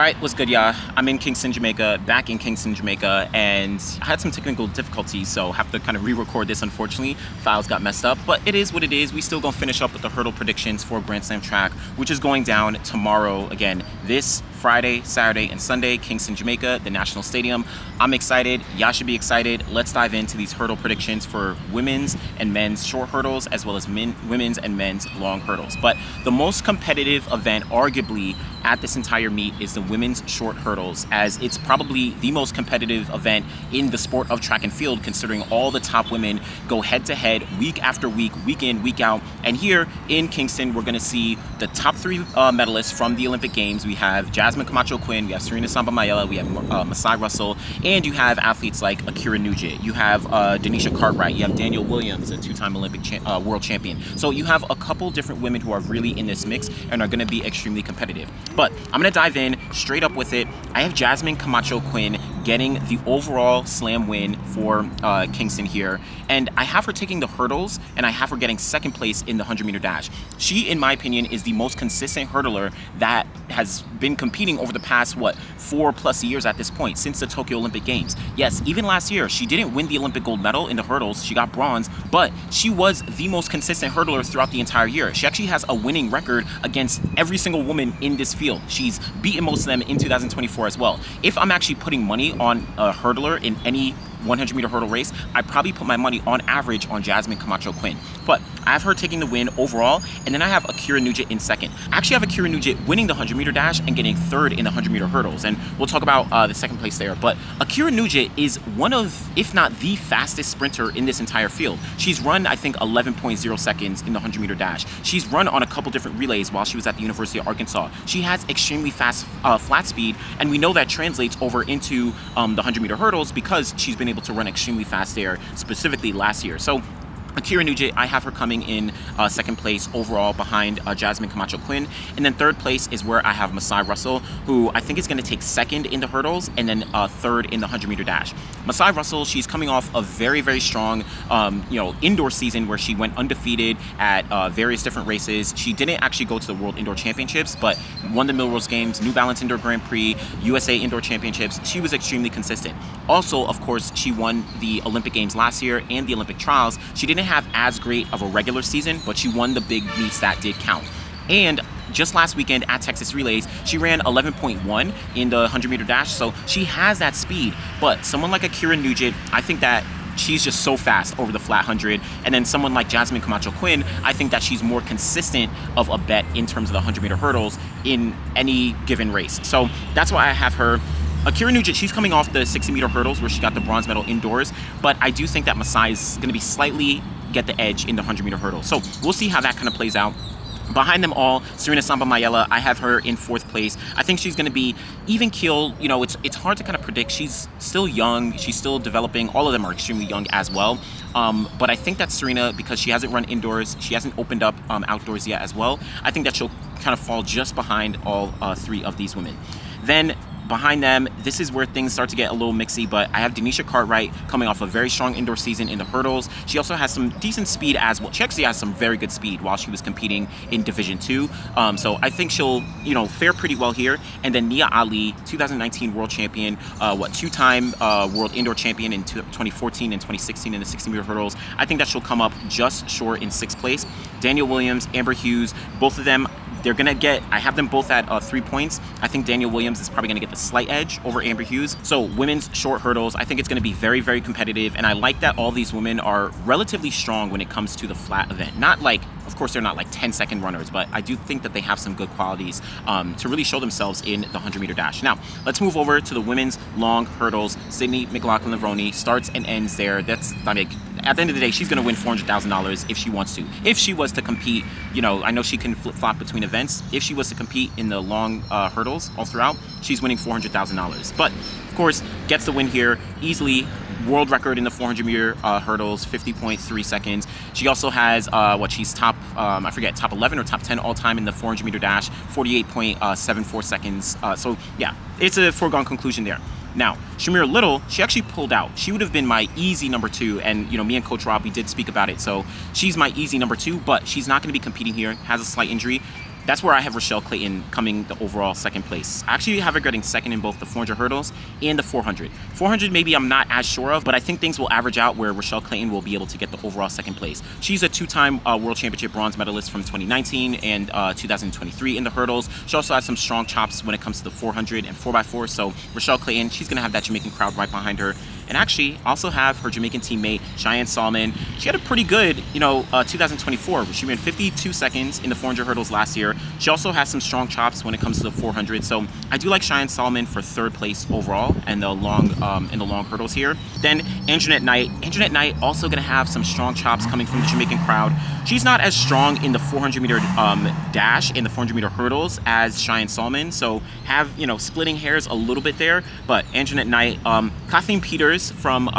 Alright, what's good, y'all? I'm in Kingston, Jamaica, back in Kingston, Jamaica, and I had some technical difficulties, so have to kind of re-record this, unfortunately. Files got messed up, but it is what it is. We still gonna finish up with the hurdle predictions for Grand Slam track, which is going down tomorrow, again, this Friday, Saturday, and Sunday, Kingston, Jamaica, the National Stadium. I'm excited. Y'all should be excited. Let's dive into these hurdle predictions for women's and men's short hurdles, as well as women's and men's long hurdles. But the most competitive event, arguably, at this entire meet is the women's short hurdles, as it's probably the most competitive event in the sport of track and field, considering all the top women go head to head week after week, week in, week out. And here in Kingston, we're going to see the top three medalists from the Olympic Games. We have Jasmine Camacho-Quinn, we have Serena Samba-Mayela, we have Masai Russell, and you have athletes like Ackera Nugent. You have Denisha Cartwright, you have Daniel Williams, a two-time Olympic world champion. So you have a couple different women who are really in this mix and are going to be extremely competitive. But I'm going to dive in straight up with it. I have Jasmine Camacho-Quinn getting the overall slam win for Kingston here. And I have her taking the hurdles, and I have her getting second place in the 100-meter dash. She, in my opinion, is the most consistent hurdler that has been competing over the past, 4+ years at this point, since the Tokyo Olympic Games. Yes, even last year, she didn't win the Olympic gold medal in the hurdles. She got bronze, but she was the most consistent hurdler throughout the entire year. She actually has a winning record against every single woman in this field. She's beaten most of them in 2024 as well. If I'm actually putting money on a hurdler in any 100-meter hurdle race, I probably put my money on average on Jasmine Camacho-Quinn. But I have her taking the win overall, and then I have Ackera Nugent in second. I actually have Ackera Nugent winning the 100-meter dash and getting third in the 100-meter hurdles, and we'll talk about the second place there. But Ackera Nugent is one of, if not the fastest sprinter in this entire field. She's run, I think, 11.0 seconds in the 100-meter dash. She's run on a couple different relays while she was at the University of Arkansas. She has extremely fast flat speed, and we know that translates over into the 100-meter hurdles because she's been able to run extremely fast there, specifically last year. So Ackera Nugent, I have her coming in second place overall behind Jasmine Camacho-Quinn. And then third place is where I have Masai Russell, who I think is going to take second in the hurdles and then third in the 100-meter dash. Masai Russell, she's coming off a very, very strong indoor season where she went undefeated at various different races. She didn't actually go to the World Indoor Championships, but won the Millrose Games, New Balance Indoor Grand Prix, USA Indoor Championships. She was extremely consistent. Also, of course, she won the Olympic Games last year and the Olympic trials. She didn't have as great of a regular season, but she won the big meets that did count. And just last weekend at Texas Relays, she ran 11.1 in the 100-meter dash, so she has that speed. But someone like Ackera Nugent, I think that she's just so fast over the flat 100. And then someone like Jasmine Camacho-Quinn, I think that she's more consistent of a bet in terms of the 100-meter hurdles in any given race. So that's why I have her. Ackera Nugent, she's coming off the 60-meter hurdles where she got the bronze medal indoors, but I do think that Masai is going to be slightly get the edge in the 100-meter hurdle. So we'll see how that kind of plays out. Behind them all, Serena Samba-Mayela, I have her in fourth place. I think she's going to be even keel. It's hard to kind of predict. She's still young. She's still developing. All of them are extremely young as well. But I think that Serena, because she hasn't run indoors, she hasn't opened up outdoors yet as well, I think that she'll kind of fall just behind all three of these women. Then behind them, this is where things start to get a little mixy, but I have Denisha Cartwright coming off a very strong indoor season in the hurdles. She also has some decent speed as well. She actually has some very good speed while she was competing in Division 2. So I think she'll, fare pretty well here. And then Nia Ali, 2019 world champion, two-time world indoor champion in 2014 and 2016 in the 60-meter hurdles. I think that she'll come up just short in sixth place. Daniel Williams, Amber Hughes, both of them, I have them both at 3 points. I think Daniel Williams is probably going to get the slight edge over Amber Hughes. So women's short hurdles, I think it's going to be very, very competitive. And I like that all these women are relatively strong when it comes to the flat event. Of course, they're not like 10-second runners, but I do think that they have some good qualities to really show themselves in the 100-meter dash. Now, let's move over to the women's long hurdles. Sydney McLaughlin-Levrone starts and ends there. At the end of the day, she's going to win $400,000 if she wants to. If she was to compete, I know she can flip-flop between events. If she was to compete in the long hurdles all throughout, she's winning $400,000. But, of course, gets the win here easily. World record in the 400-meter hurdles, 50.3 seconds. She also has she's top 11 or top 10 all-time in the 400-meter dash, 48.74 seconds. So, yeah, it's a foregone conclusion there. Now, Shamir Little, she actually pulled out. She would have been my easy number 2, and me and Coach Rob, we did speak about it. So she's my easy number 2, but she's not going to be competing here. Has a slight injury. That's where I have Rochelle Clayton coming the overall second place. I actually have her getting second in both the 400 hurdles and the 400. 400 maybe I'm not as sure of, but I think things will average out where Rochelle Clayton will be able to get the overall second place. She's a two-time World Championship bronze medalist from 2019 and 2023 in the hurdles. She also has some strong chops when it comes to the 400 and 4x4. So Rochelle Clayton, she's going to have that Jamaican crowd right behind her. And actually also have her Jamaican teammate, Cheyenne Solomon. She had a pretty good, 2024. She ran 52 seconds in the 400 hurdles last year. She also has some strong chops when it comes to the 400. So I do like Cheyenne Solomon for third place overall and the long hurdles here. Then Anjanette Knight. Anjanette Knight also going to have some strong chops coming from the Jamaican crowd. She's not as strong in the 400 meter dash in the 400 meter hurdles as Cheyenne Solomon. So have, splitting hairs a little bit there. But Anjanette Knight, Kathleen Peters from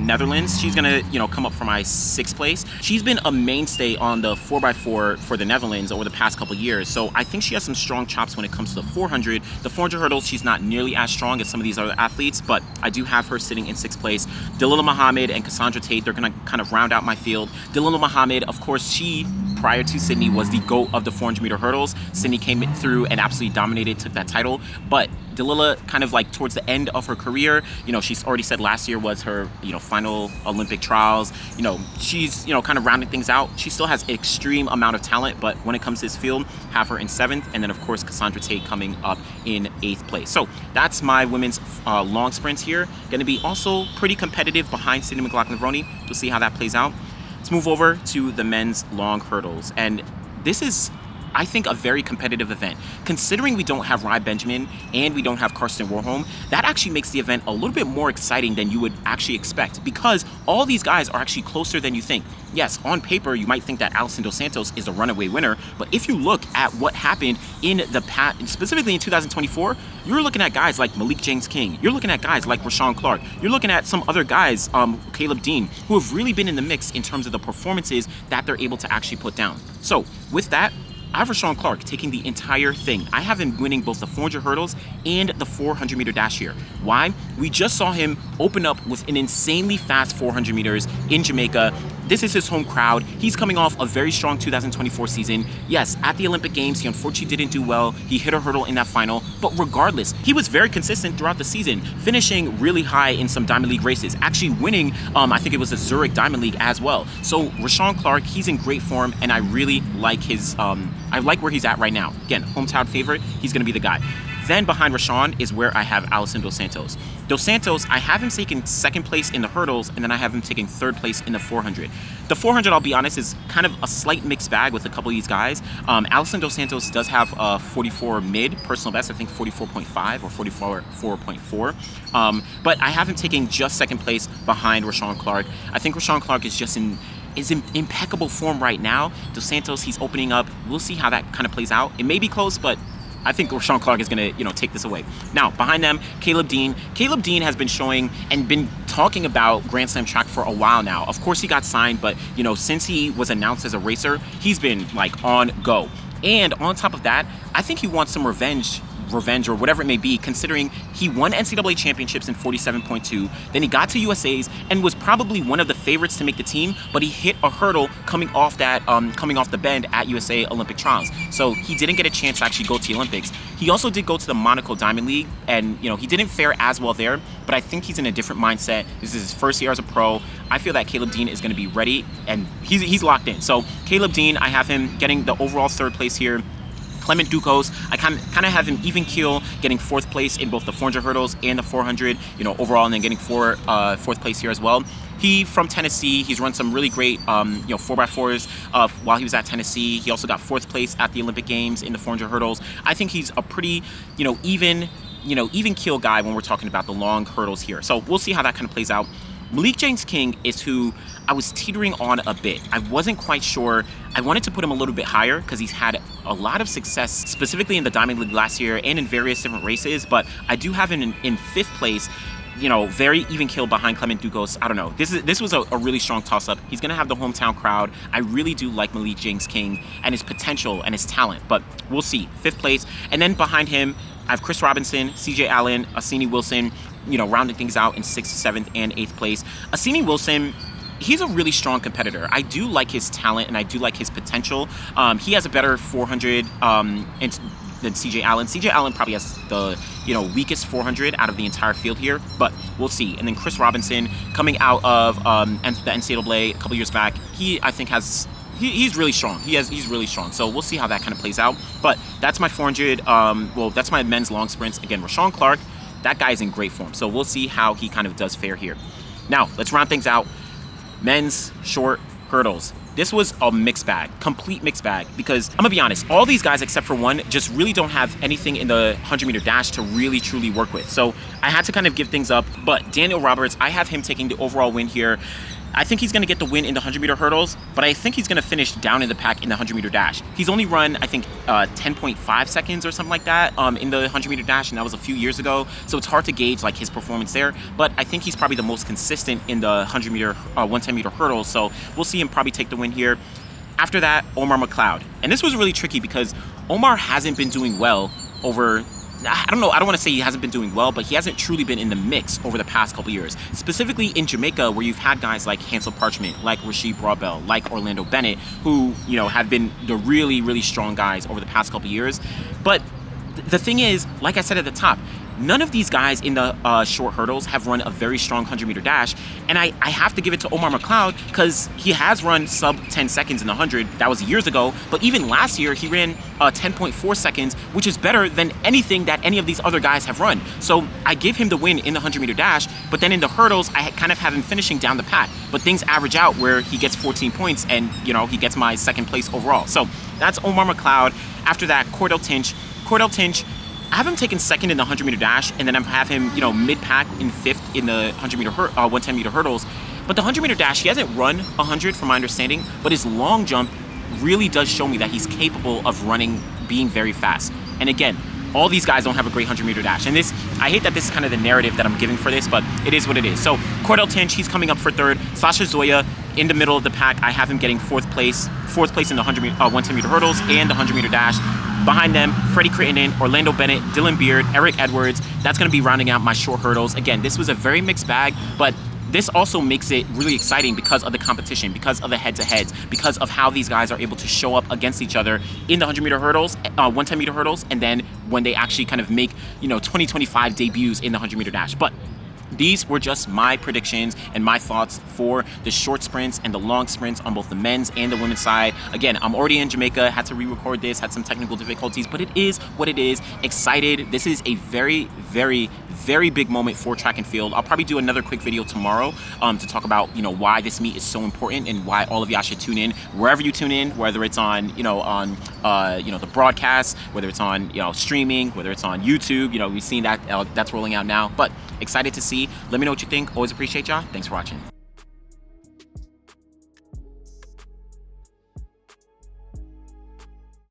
Netherlands, she's gonna come up for my 6th place. She's been a mainstay on the 4x4 for the Netherlands over the past couple years, so I think she has some strong chops when it comes to the 400. The 400 hurdles, she's not nearly as strong as some of these other athletes, but I do have her sitting in 6th place. Dalilah Muhammad and Cassandra Tate, they're gonna kind of round out my field. Dalilah Muhammad, of course, she prior to Sydney was the GOAT of the 400 meter hurdles. Sydney came through and absolutely dominated, took that title, but Dalilah kind of like towards the end of her career, she's already said last year was her, final Olympic trials. She's, kind of rounding things out. She still has extreme amount of talent, but when it comes to this field, have her in 7th. And then of course, Cassandra Tate coming up in 8th place. So that's my women's long sprints here. Going to be also pretty competitive behind Sydney McLaughlin-Levrone. We'll see how that plays out. Let's move over to the men's long hurdles. And this is, I think, a very competitive event. Considering we don't have Rai Benjamin and we don't have Karsten Warholm, that actually makes the event a little bit more exciting than you would actually expect, because all these guys are actually closer than you think. Yes, on paper, you might think that Alison Dos Santos is a runaway winner, but if you look at what happened in the past, specifically in 2024, you're looking at guys like Malik James King. You're looking at guys like Rashawn Clark. You're looking at some other guys, Caleb Dean, who have really been in the mix in terms of the performances that they're able to actually put down. So with that, I have Rashawn Clark taking the entire thing. I have him winning both the 400 hurdles and the 400 meter dash here. Why? We just saw him open up with an insanely fast 400 meters in Jamaica. This is his home crowd. He's coming off a very strong 2024 season. Yes, at the Olympic Games, he unfortunately didn't do well. He hit a hurdle in that final, but regardless, he was very consistent throughout the season, finishing really high in some Diamond League races, actually winning, I think it was the Zurich Diamond League as well. So Rashawn Clark, he's in great form, and I really like his, I like where he's at right now. Again, hometown favorite, he's gonna be the guy. Then behind Rashawn is where I have Alison Dos Santos. Dos Santos, I have him taking 2nd place in the hurdles, and then I have him taking 3rd place in the 400. The 400, I'll be honest, is kind of a slight mixed bag with a couple of these guys. Alison Dos Santos does have a 44 mid personal best, I think 44.5 or 44.4. But I have him taking just 2nd place behind Rashawn Clark. I think Rashawn Clark is just in impeccable form right now. Dos Santos, he's opening up. We'll see how that kind of plays out. It may be close, but I think Rashawn Clark is going to, take this away. Now, behind them, Caleb Dean. Caleb Dean has been showing and been talking about Grand Slam track for a while now. Of course, he got signed, but, since he was announced as a racer, he's been, on go. And on top of that, I think he wants some revenge or whatever it may be, considering he won NCAA championships in 47.2, then he got to USA's and was probably one of the favorites to make the team, but he hit a hurdle coming off the bend at USA Olympic trials. So he didn't get a chance to actually go to the Olympics. He also did go to the Monaco Diamond League, and he didn't fare as well there, but I think he's in a different mindset. This is his first year as a pro. I feel that Caleb Dean is going to be ready, and he's locked in. So Caleb Dean, I have him getting the overall 3rd place here. Clement Ducos, I kind of have him even keel, getting 4th place in both the 400 hurdles and the 400, overall, and then getting 4th place here as well. He from Tennessee, he's run some really great, 4x4s while he was at Tennessee. He also got 4th place at the Olympic Games in the 400 hurdles. I think he's a pretty, even keel guy when we're talking about the long hurdles here. So we'll see how that kind of plays out. Malik James King is who I was teetering on a bit. I wasn't quite sure. I wanted to put him a little bit higher because he's had a lot of success, specifically in the Diamond League last year and in various different races, but I do have him in 5th place, very even keel behind Clement Ducos. I don't know. This was a really strong toss-up. He's going to have the hometown crowd. I really do like Malik James King and his potential and his talent, but we'll see. 5th place. And then behind him, I have Chris Robinson, CJ Allen, Asini Wilson, rounding things out in 6th, 7th, and 8th place. Asini Wilson, he's a really strong competitor. I do like his talent and I do like his potential. He has a better 400 than CJ Allen. CJ Allen probably has the weakest 400 out of the entire field here, but we'll see. And then Chris Robinson, coming out of the NCAA a couple years back, I think he's really strong. He's really strong. So we'll see how that kind of plays out. But that's my 400. That's my men's long sprints. Again, Rashawn Clark, that guy's in great form. So we'll see how he kind of does fare here. Now, let's round things out. Men's short hurdles. This was a mixed bag, complete mixed bag, because I'm gonna be honest, all these guys except for one just really don't have anything in the 100-meter dash to really truly work with. So I had to kind of give things up, but Daniel Roberts, I have him taking the overall win here. I think he's going to get the win in the 100-meter hurdles, but I think he's going to finish down in the pack in the 100-meter dash. He's only run, I think, 10.5 seconds or something like that in the 100-meter dash, and that was a few years ago, so it's hard to gauge like his performance there, but I think he's probably the most consistent in the 100-meter, 110-meter hurdles, so we'll see him probably take the win here. After that, Omar McLeod. And this was really tricky because Omar hasn't been doing well over... I don't want to say he hasn't been doing well, but he hasn't truly been in the mix over the past couple years. Specifically in Jamaica, where you've had guys like Hansel Parchment, like Rasheed Broadbell, like Orlando Bennett, who, have been the really, really strong guys over the past couple years. But the thing is, like I said at the top, none of these guys in the short hurdles have run a very strong 100-meter dash, and I have to give it to Omar McLeod because he has run sub 10 seconds in the 100. That was years ago, but even last year he ran 10.4 seconds, which is better than anything that any of these other guys have run. So I give him the win in the 100-meter dash, but then in the hurdles, I kind of have him finishing down the pack. But things average out where he gets 14 points and, he gets my second place overall. So that's Omar McLeod. After that, Cordell Tinch, I have him taking second in the 100-meter dash, and then I have him, mid-pack in fifth in the 110-meter hurdles. But the 100-meter dash, he hasn't run 100 from my understanding, but his long jump really does show me that he's capable of being very fast. And again, all these guys don't have a great 100-meter dash. And I hate that this is kind of the narrative that I'm giving for this, but it is what it is. So Cordell Tinch, he's coming up for third. Sasha Zoya in the middle of the pack. I have him getting fourth place in the 110-meter hurdles and the 100-meter dash. Behind them, Freddie Crittenden, Orlando Bennett, Dylan Beard, Eric Edwards. That's going to be rounding out my short hurdles. Again, this was a very mixed bag, but this also makes it really exciting because of the competition, because of the head-to-heads, because of how these guys are able to show up against each other in the 100-meter hurdles, 110-meter hurdles, and then when they actually kind of make, 2025 debuts in the 100-meter dash. But these were just my predictions and my thoughts for the short sprints and the long sprints on both the men's and the women's side. Again, I'm already in Jamaica, had to re-record this, had some technical difficulties, but it is what it is. Excited. This is a very, very, very big moment for track and field. I'll probably do another quick video tomorrow to talk about, why this meet is so important and why all of y'all should tune in wherever you tune in, whether it's on, the broadcast, whether it's on, streaming, whether it's on YouTube. We've seen that that's rolling out now, but excited to see. Let me know what you think. Always appreciate y'all. Thanks for watching.